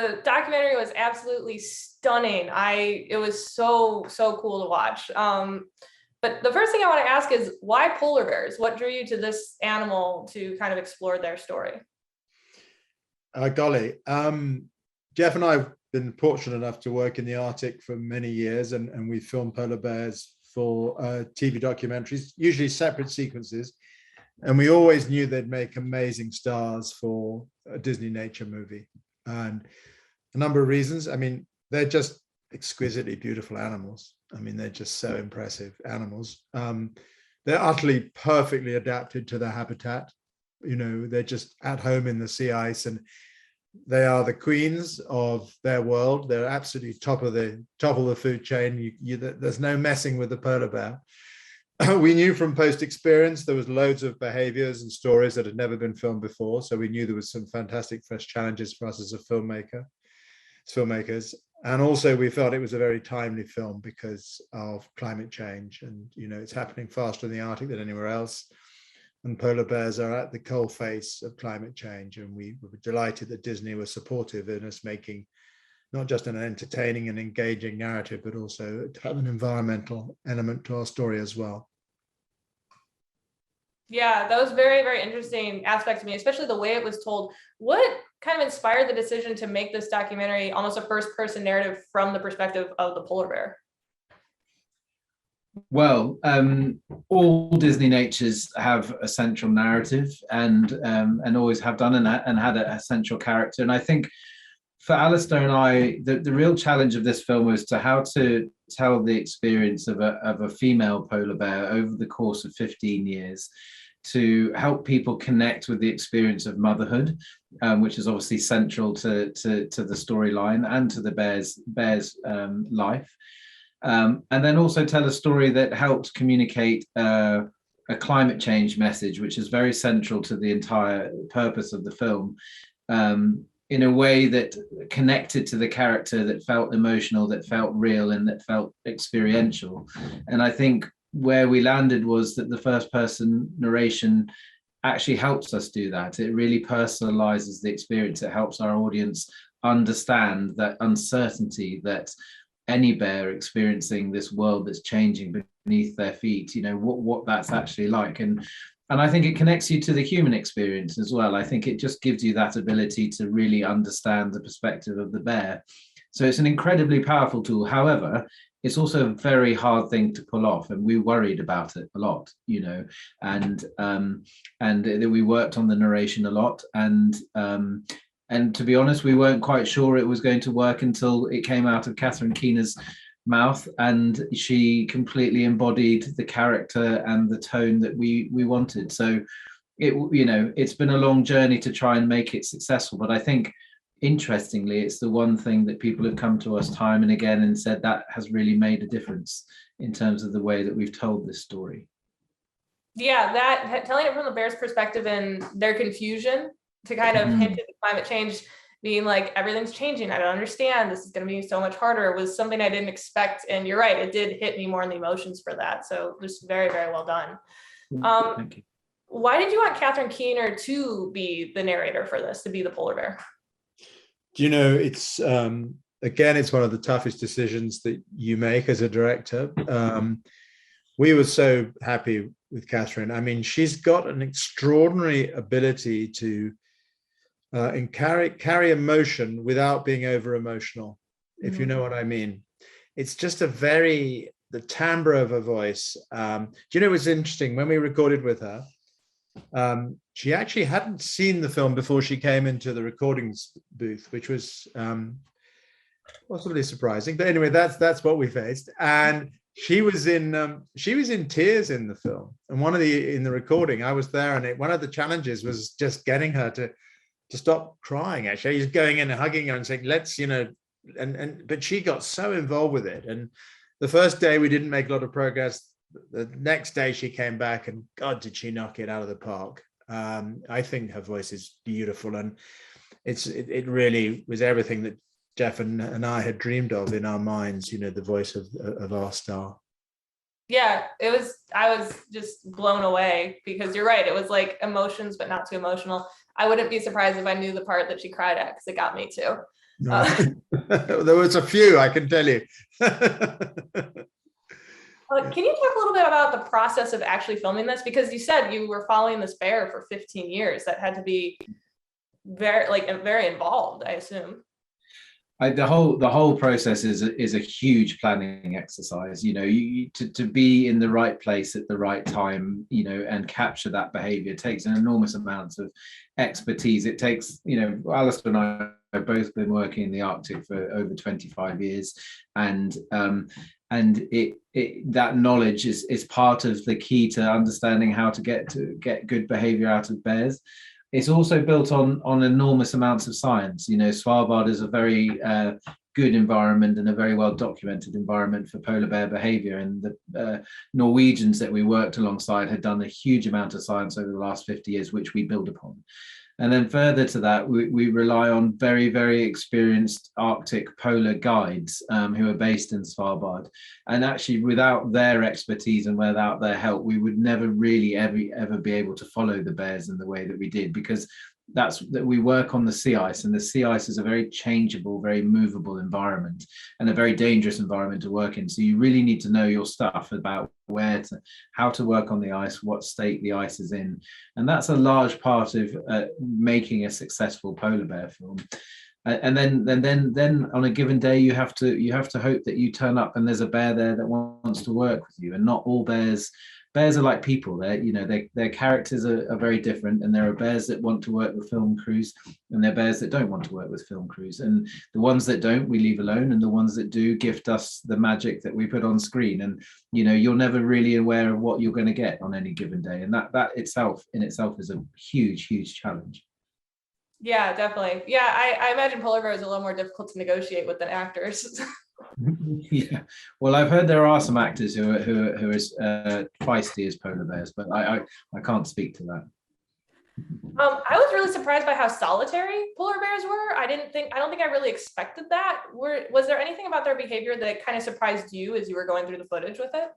the documentary was absolutely stunning. It was so cool to watch. But the first thing I want to ask is, why polar bears? What drew you to this animal to kind of explore their story? Golly, Jeff and I have been fortunate enough to work in the Arctic for many years, and we filmed polar bears for TV documentaries, usually separate sequences. And we always knew they'd make amazing stars for a Disney nature movie. And a number of reasons. I mean, they're just exquisitely beautiful animals. I mean, they're just so impressive animals. They're utterly perfectly adapted to their habitat. You know, they're just at home in the sea ice, and they are the queens of their world. They're absolutely top of the food chain. There's no messing with the polar bear. We knew from post experience there was loads of behaviors and stories that had never been filmed before. So we knew there was some fantastic fresh challenges for us as filmmakers. And also we felt it was a very timely film because of climate change. And, you know, it's happening faster in the Arctic than anywhere else. And polar bears are at the coal face of climate change. And we were delighted that Disney was supportive in us making not just an entertaining and engaging narrative, but also to have an environmental element to our story as well. Yeah, that was very, very interesting aspect to me, especially the way it was told. What kind of inspired the decision to make this documentary almost a first-person narrative from the perspective of the polar bear? Well, all Disney natures have a central narrative, and always have done, and had a central character. And I think for Alastair and I, the real challenge of this film was to how to tell the experience of a female polar bear over the course of 15 years, to help people connect with the experience of motherhood, which is obviously central to the storyline and to the bear's life. And then also tell a story that helped communicate a climate change message, which is very central to the entire purpose of the film, in a way that connected to the character, that felt emotional, that felt real, and that felt experiential. And I think where we landed was that the first person narration actually helps us do that. It really personalizes the experience. It helps our audience understand that uncertainty that any bear experiencing this world that's changing beneath their feet, you know, what that's actually like. And I think it connects you to the human experience as well. I think it just gives you that ability to really understand the perspective of the bear. So it's an incredibly powerful tool. However, it's also a very hard thing to pull off, and we worried about it a lot, you know, and we worked on the narration a lot, and to be honest, we weren't quite sure it was going to work until it came out of Catherine Keener's mouth, and she completely embodied the character and the tone that we wanted. So it's been a long journey to try and make it successful, but I think interestingly it's the one thing that people have come to us time and again and said that has really made a difference in terms of the way that we've told this story. Yeah, that telling it from the bear's perspective and their confusion to kind of hint at the climate change, being like, everything's changing, I don't understand, this is going to be so much harder, was something I didn't expect. And you're right, it did hit me more in the emotions for that. So just very, very well done. Thank you. Why did you want Catherine Keener to be the narrator for this, to be the polar bear? You know, it's again, it's one of the toughest decisions that you make as a director. We were so happy with Catherine. I mean, she's got an extraordinary ability to carry emotion without being over emotional, if you know what I mean. It's just the timbre of her voice. Do you know, it was interesting when we recorded with her, she actually hadn't seen the film before she came into the recordings booth, which was possibly surprising, but anyway, that's what we faced. And she was in tears in the film, and in the recording I was there, and one of the challenges was just getting her to stop crying. Actually, he's going in and hugging her and saying, let's, you know, but she got so involved with it. And the first day we didn't make a lot of progress. The next day she came back, and God, did she knock it out of the park. I think her voice is beautiful, and it really was everything that Jeff and I had dreamed of in our minds, you know, the voice of our star. Yeah, I was just blown away, because you're right, it was like emotions, but not too emotional. I wouldn't be surprised if I knew the part that she cried at, because it got me too. No. There was a few, I can tell you. Can you talk a little bit about the process of actually filming this? Because you said you were following this bear for 15 years. That had to be very involved, I assume. The whole process is a huge planning exercise. To be in the right place at the right time, and capture that behavior takes an enormous amount of expertise. It takes, Alastair and I have both been working in the Arctic for over 25 years, and that knowledge is part of the key to understanding how to get good behavior out of bears. It's also built on enormous amounts of science. Svalbard is a very good environment and a very well documented environment for polar bear behavior. And the Norwegians that we worked alongside had done a huge amount of science over the last 50 years, which we build upon. And then further to that, we rely on very, very experienced Arctic polar guides who are based in Svalbard. And actually, without their expertise and without their help, we would never really ever be able to follow the bears in the way that we did, because that we work on the sea ice, and the sea ice is a very changeable, very movable environment and a very dangerous environment to work in. So you really need to know your stuff about how to work on the ice, what state the ice is in, and that's a large part of making a successful polar bear film. And then on a given day, you have to hope that you turn up and there's a bear there that wants to work with you. And not all bears are like people. Their characters are very different, and there are bears that want to work with film crews, and there are bears that don't want to work with film crews. And the ones that don't, we leave alone, and the ones that do gift us the magic that we put on screen. And you're never really aware of what you're going to get on any given day, and that itself is a huge challenge. Yeah, definitely. Yeah, I imagine polar bears are a little more difficult to negotiate with than actors. Yeah, well, I've heard there are some actors who are as feisty as polar bears, but I can't speak to that. I was really surprised by how solitary polar bears were. I don't think I really expected that. Was there anything about their behavior that kind of surprised you as you were going through the footage with it?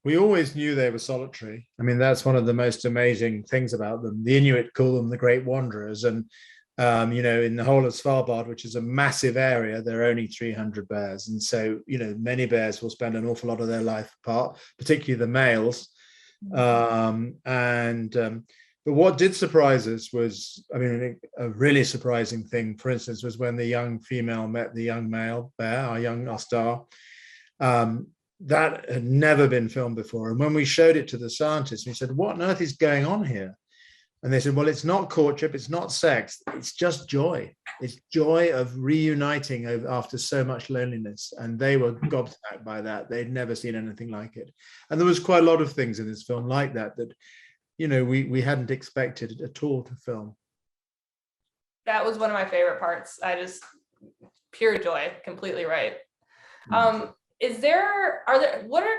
We always knew they were solitary. I mean, that's one of the most amazing things about them. The Inuit call them the Great Wanderers, and in the whole of Svalbard, which is a massive area, there are only 300 bears. And so, many bears will spend an awful lot of their life apart, particularly the males. But what did surprise us was, a really surprising thing, for instance, was when the young female met the young male bear, our young star. That had never been filmed before. And when we showed it to the scientists, we said, what on earth is going on here? And they said, well, it's not courtship, it's not sex, it's just joy. It's joy of reuniting after so much loneliness. And they were gobsmacked by that. They'd never seen anything like it. And there was quite a lot of things in this film like that we hadn't expected at all to film. That was one of my favorite parts. Pure joy, completely right. What are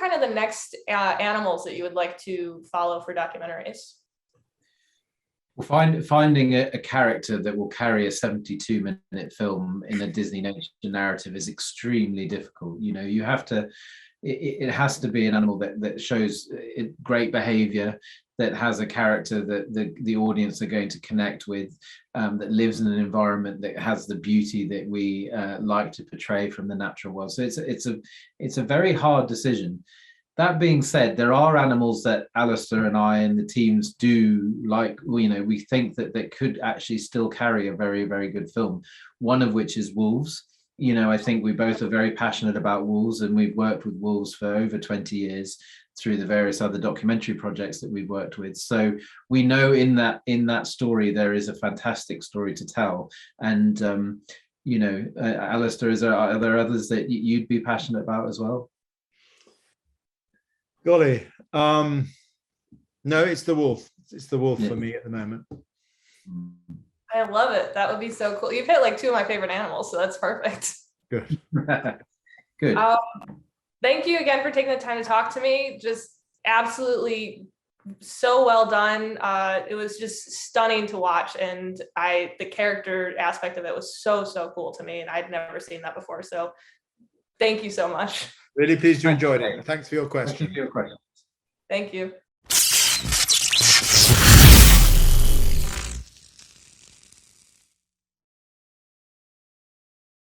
kind of the next animals that you would like to follow for documentaries? Well, finding a character that will carry a 72-minute film in a Disney nature narrative is extremely difficult. You have to, it has to be an animal that shows great behavior, that has a character that the audience are going to connect with, that lives in an environment that has the beauty that we like to portray from the natural world. So it's a very hard decision. That being said, there are animals that Alastair and I and the teams do like, we think that they could actually still carry a very, very good film. One of which is wolves. I think we both are very passionate about wolves, and we've worked with wolves for over 20 years through the various other documentary projects that we've worked with. So we know in that story, there is a fantastic story to tell. And, Alastair, are there others that you'd be passionate about as well? Golly, no, it's the wolf. It's the wolf for me at the moment. I love it. That would be so cool. You've hit like two of my favorite animals, so that's perfect. Good. Good. Thank you again for taking the time to talk to me. Just absolutely so well done. It was just stunning to watch, and the character aspect of it was so cool to me, and I'd never seen that before. So thank you so much. Really pleased you enjoyed it. Thanks for your question. Thank you for your question. Thank you.